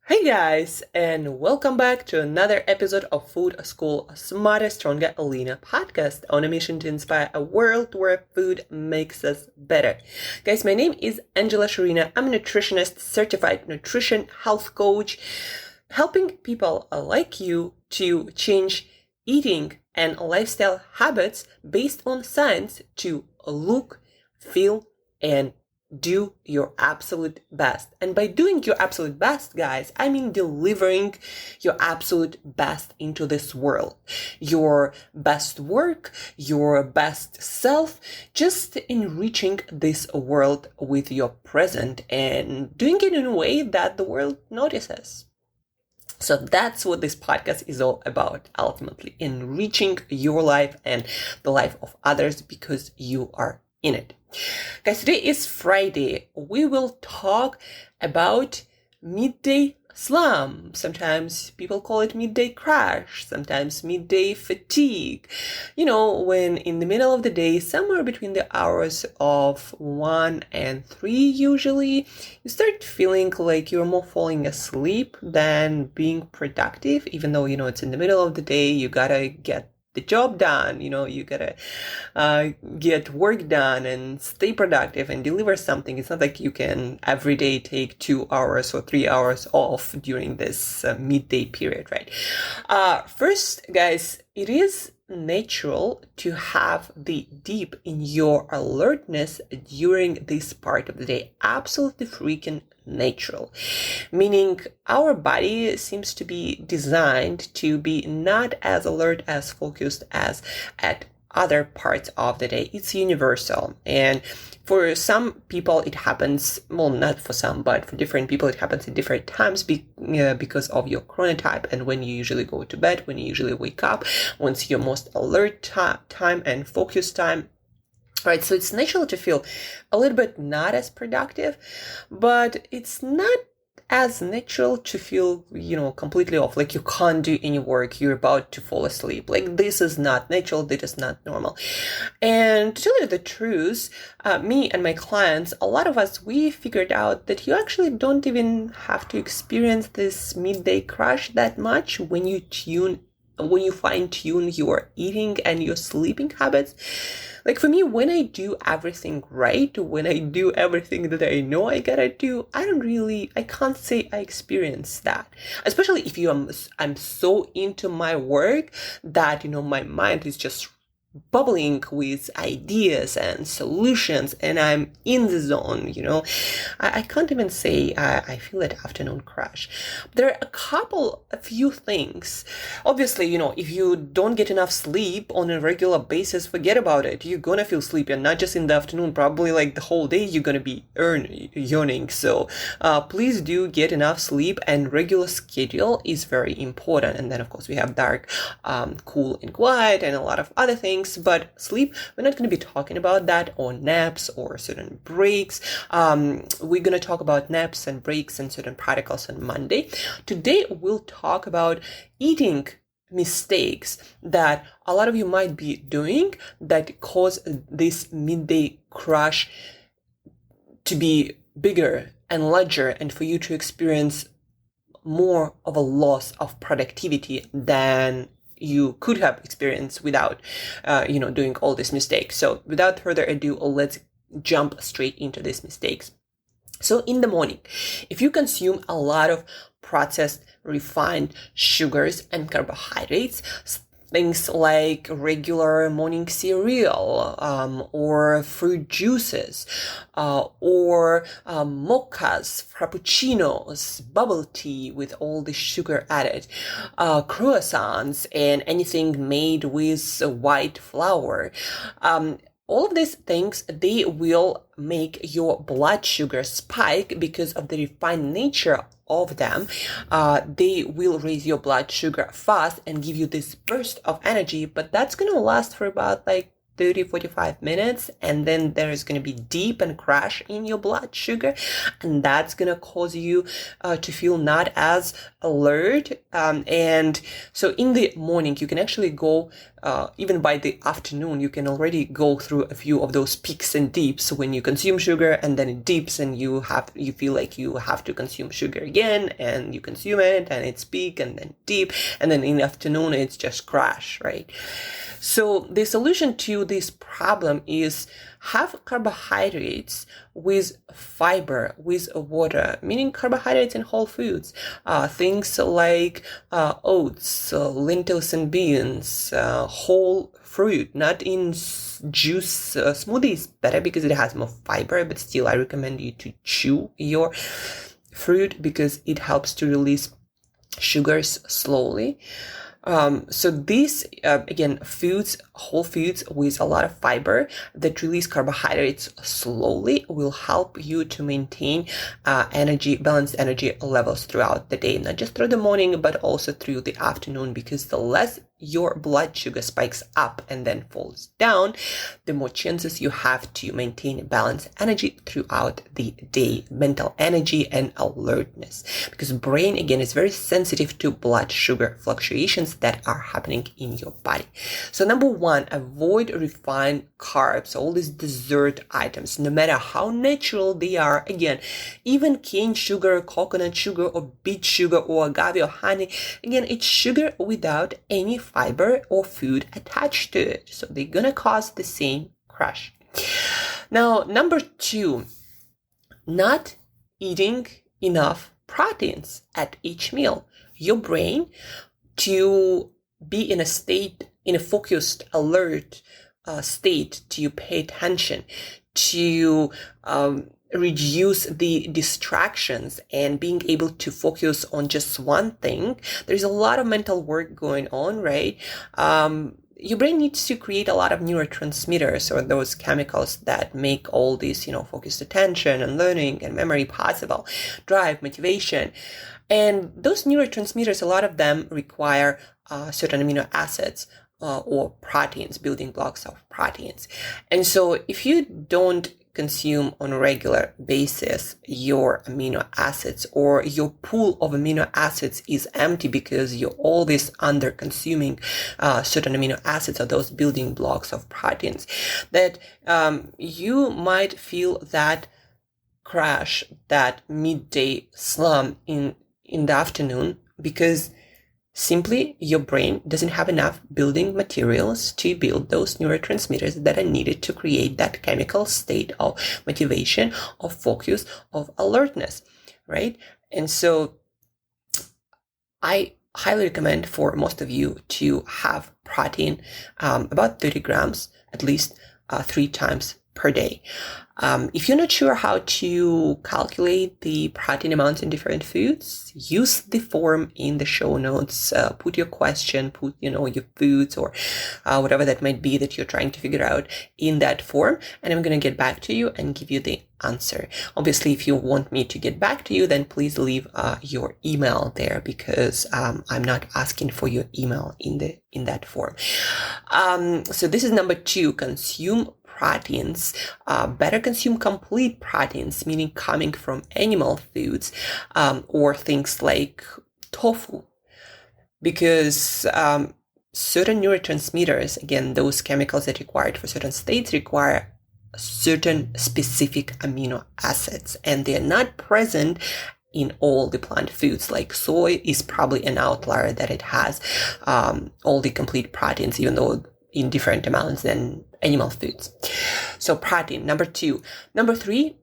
Hey guys, and welcome back to another episode of Food School Smarter, Stronger, Leaner podcast on a mission to inspire a world where food makes us better. Guys, my name is Shurina. I'm a nutritionist, certified nutrition health coach, helping people like you to change eating and lifestyle habits based on science to look, feel, and do your absolute best. And by doing your absolute best, guys, I mean delivering your absolute best into this world. Your best work, your best self, just enriching this world with your present and doing it in a way that the world notices. So that's what this podcast is all about, ultimately, enriching your life and the life of others because you are in it. Guys, today is Friday. We will talk about midday slump. Sometimes people call it midday crash, sometimes midday fatigue. You know, when in the middle of the day, somewhere between the hours of 1 and 3 usually, you start feeling like you're more falling asleep than being productive, even though, it's in the middle of the day, you gotta get the job done, you gotta get work done and stay productive and deliver something. It's not like you can every day take 2 hours or 3 hours off during this midday period, right? First, guys, it is natural to have the dip in your alertness during this part of the day. Absolutely freaking natural. Meaning our body seems to be designed to be not as alert, as focused as at other parts of the day. It's universal. And for some people, it happens, well, not for some, but for different people, it happens at different times because of your chronotype and when you usually go to bed, when you usually wake up, when's your most alert time and focus time. Right, so it's natural to feel a little bit not as productive, but it's not as natural to feel, completely off, like you can't do any work, you're about to fall asleep. Like this is not natural, this is not normal. And to tell you the truth, me and my clients, a lot of us, we figured out that you actually don't even have to experience this midday crash that much when you fine tune your eating and your sleeping habits. Like for me, when I do everything right, when I do everything that I know I gotta do, I can't say I experience that. Especially if I'm so into my work that, my mind is just bubbling with ideas and solutions and I'm in the zone, I can't even say I feel that afternoon crash. There are a few things. Obviously, if you don't get enough sleep on a regular basis, forget about it. You're gonna feel sleepy, and not just in the afternoon, probably like the whole day you're gonna be yawning. So please do get enough sleep, and regular schedule is very important. And then of course we have dark, cool and quiet and a lot of other things. But sleep, we're not going to be talking about that, or naps or certain breaks. We're going to talk about naps and breaks and certain protocols on Monday. Today, we'll talk about eating mistakes that a lot of you might be doing that cause this midday crash to be bigger and larger, and for you to experience more of a loss of productivity than you could have experienced without, doing all these mistakes. So without further ado, let's jump straight into these mistakes. So in the morning, if you consume a lot of processed, refined sugars and carbohydrates, things like regular morning cereal, or fruit juices, or mochas, frappuccinos, bubble tea with all the sugar added, croissants, and anything made with white flour. All of these things, they will make your blood sugar spike because of the refined nature of them. They will raise your blood sugar fast and give you this burst of energy, but that's going to last for about 30-45 minutes, and then there is going to be dip and crash in your blood sugar, and that's going to cause you to feel not as alert. And so in the morning, you can actually go, even by the afternoon, you can already go through a few of those peaks and dips when you consume sugar, and then it dips and you feel like you have to consume sugar again, and you consume it and it's peak and then dip, and then in the afternoon it's just crash, right? So the solution to this problem is have carbohydrates with fiber, with water, meaning carbohydrates in whole foods, things like oats, lentils and beans, whole fruit, not in juice. Smoothies better because it has more fiber, but still I recommend you to chew your fruit because it helps to release sugars slowly. So these, again, whole foods with a lot of fiber that release carbohydrates slowly will help you to maintain balanced energy levels throughout the day, not just through the morning, but also through the afternoon, because the less your blood sugar spikes up and then falls down, the more chances you have to maintain balanced energy throughout the day, mental energy and alertness, because brain, again, is very sensitive to blood sugar fluctuations that are happening in your body. So number one, avoid refined carbs, all these dessert items, no matter how natural they are. Again, even cane sugar, coconut sugar, or beet sugar, or agave or honey, again, it's sugar without any fiber or food attached to it. So they're gonna cause the same crash. Now, number two, not eating enough proteins at each meal. Your brain, to be in a focused, alert state, to pay attention, to reduce the distractions and being able to focus on just one thing. There's a lot of mental work going on, right? Your brain needs to create a lot of neurotransmitters, or those chemicals that make all this, focused attention and learning and memory possible, drive, motivation. And those neurotransmitters, a lot of them require certain amino acids or proteins, building blocks of proteins. And so if you don't consume on a regular basis your amino acids, or your pool of amino acids is empty because you're always under consuming certain amino acids, or those building blocks of proteins, that you might feel that crash, that midday slump in the afternoon, because simply your brain doesn't have enough building materials to build those neurotransmitters that are needed to create that chemical state of motivation, of focus, of alertness, right? And so I highly recommend for most of you to have protein, about 30 grams, at least 3 times per day. If you're not sure how to calculate the protein amounts in different foods, use the form in the show notes. Put your question, put your foods, or whatever that might be that you're trying to figure out in that form, and I'm going to get back to you and give you the answer. Obviously, if you want me to get back to you, then please leave your email there, because I'm not asking for your email in that form. So this is number 2, consume proteins. Better consume complete proteins, meaning coming from animal foods, or things like tofu, because certain neurotransmitters, again, those chemicals that are required for certain states, require certain specific amino acids, and they're not present in all the plant foods. Like soy is probably an outlier that it has all the complete proteins, even though in different amounts than animal foods. So protein, number 2. Number 3,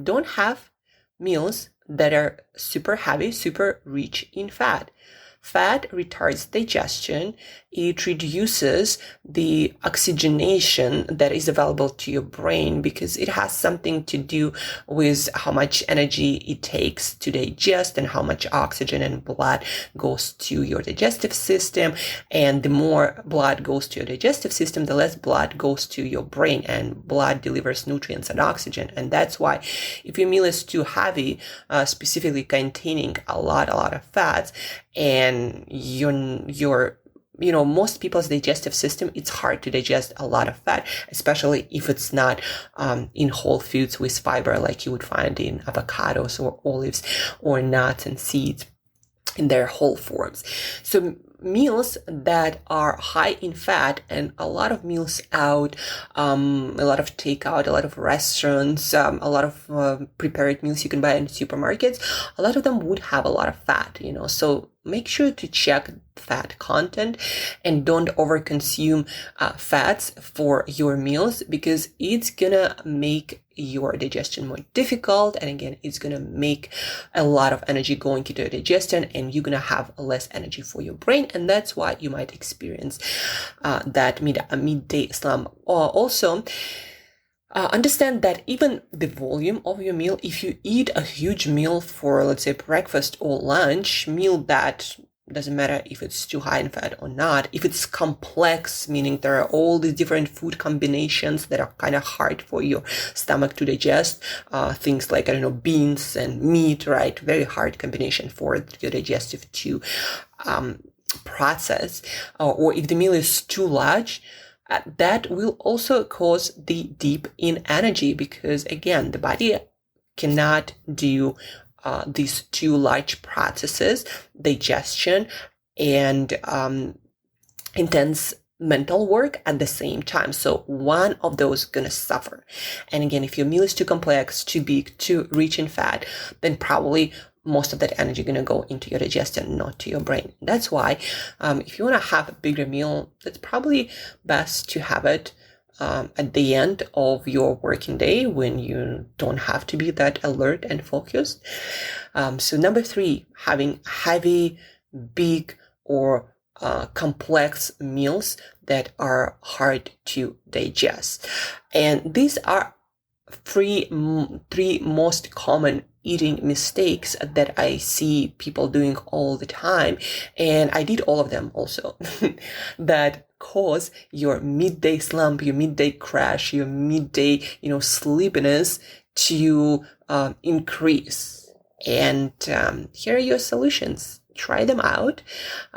don't have meals that are super heavy, super rich in fat. Fat retards digestion. It reduces the oxygenation that is available to your brain, because it has something to do with how much energy it takes to digest and how much oxygen and blood goes to your digestive system. And the more blood goes to your digestive system, the less blood goes to your brain, and blood delivers nutrients and oxygen. And that's why if your meal is too heavy, specifically containing a lot of fats, and your most people's digestive system, it's hard to digest a lot of fat, especially if it's not in whole foods with fiber like you would find in avocados or olives or nuts and seeds in their whole forms. So meals that are high in fat, and a lot of meals out, a lot of takeout, a lot of restaurants, a lot of prepared meals you can buy in supermarkets, a lot of them would have a lot of fat, so make sure to check fat content and don't overconsume fats for your meals, because it's gonna make your digestion more difficult, and again, it's gonna make a lot of energy going into your digestion, and you're gonna have less energy for your brain, and that's why you might experience that midday slump. Also, understand that even the volume of your meal, if you eat a huge meal for, let's say, breakfast or lunch, meal that doesn't matter if it's too high in fat or not, if it's complex, meaning there are all these different food combinations that are kind of hard for your stomach to digest, things like, beans and meat, right? Very hard combination for your digestive to process, or if the meal is too large, that will also cause the dip in energy, because again, the body cannot do these two large processes, digestion and intense mental work at the same time. So one of those is gonna suffer. And again, if your meal is too complex, too big, too rich in fat, then probably most of that energy gonna go into your digestion, not to your brain. That's why if you wanna have a bigger meal, it's probably best to have it at the end of your working day, when you don't have to be that alert and focused. So number 3, having heavy, big, or complex meals that are hard to digest. And these are three most common eating mistakes that I see people doing all the time, and I did all of them also, that cause your midday slump, your midday crash, your midday, sleepiness to increase. And here are your solutions. Try them out,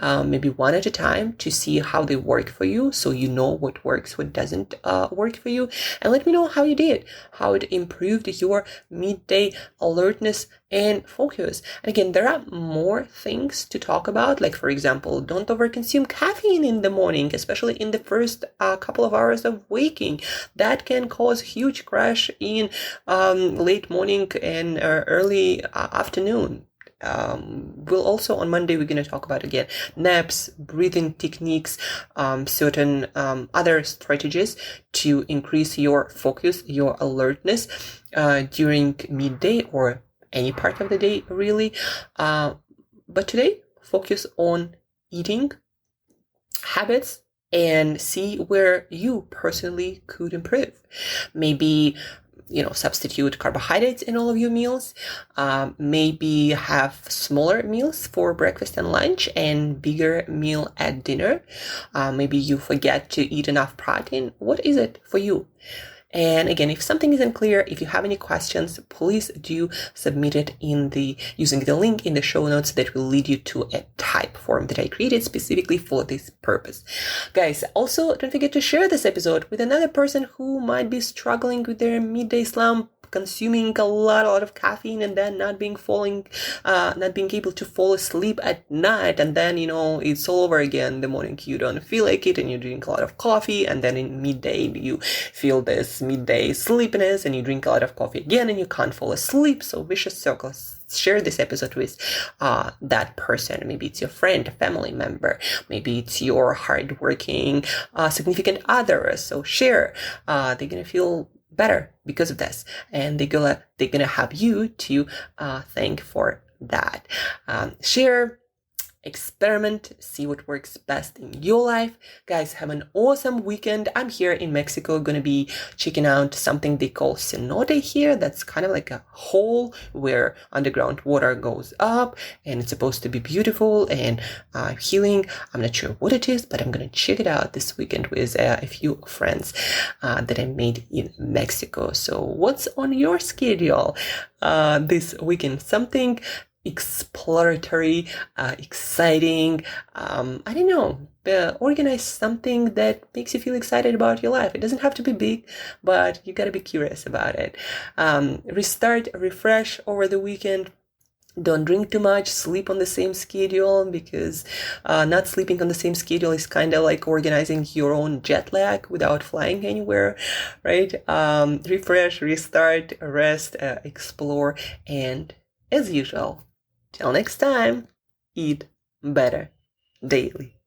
maybe one at a time, to see how they work for you, so you know what works, what doesn't work for you, and let me know how you did, how it improved your midday alertness and focus. And again, there are more things to talk about, like, for example, don't overconsume caffeine in the morning, especially in the first couple of hours of waking. That can cause huge crash in late morning and early afternoon. We'll also, on Monday, we're going to talk about, again, naps, breathing techniques, certain other strategies to increase your focus, your alertness during midday or any part of the day, really. But today, focus on eating habits and see where you personally could improve. Maybe substitute carbohydrates in all of your meals. Maybe have smaller meals for breakfast and lunch and bigger meal at dinner. Maybe you forget to eat enough protein. What is it for you? And again, if something isn't clear, if you have any questions, please do submit it using the link in the show notes that will lead you to a type form that I created specifically for this purpose. Guys, also don't forget to share this episode with another person who might be struggling with their midday slump, consuming a lot of caffeine, and then not being able to fall asleep at night, and then it's all over again in the morning. You don't feel like it, and you drink a lot of coffee, and then in midday you feel this midday sleepiness, and you drink a lot of coffee again, and you can't fall asleep. So vicious circles. Share this episode with that person. Maybe it's your friend, a family member. Maybe it's your hardworking significant other. So share. They're gonna feel better because of this, and they're gonna have you to thank for that. Share, experiment, see what works best in your life. Guys, have an awesome weekend. I'm here in Mexico, gonna be checking out something they call cenote here. That's kind of like a hole where underground water goes up, and it's supposed to be beautiful and healing. I'm not sure what it is, but I'm gonna check it out this weekend with a few friends that I made in Mexico. So what's on your schedule this weekend? Something exploratory, exciting, I don't know, organize something that makes you feel excited about your life. It doesn't have to be big, but you gotta be curious about it. Restart, refresh over the weekend. Don't drink too much, sleep on the same schedule, because not sleeping on the same schedule is kind of like organizing your own jet lag without flying anywhere, right? Refresh, restart, rest, explore, and as usual, till next time, eat better daily.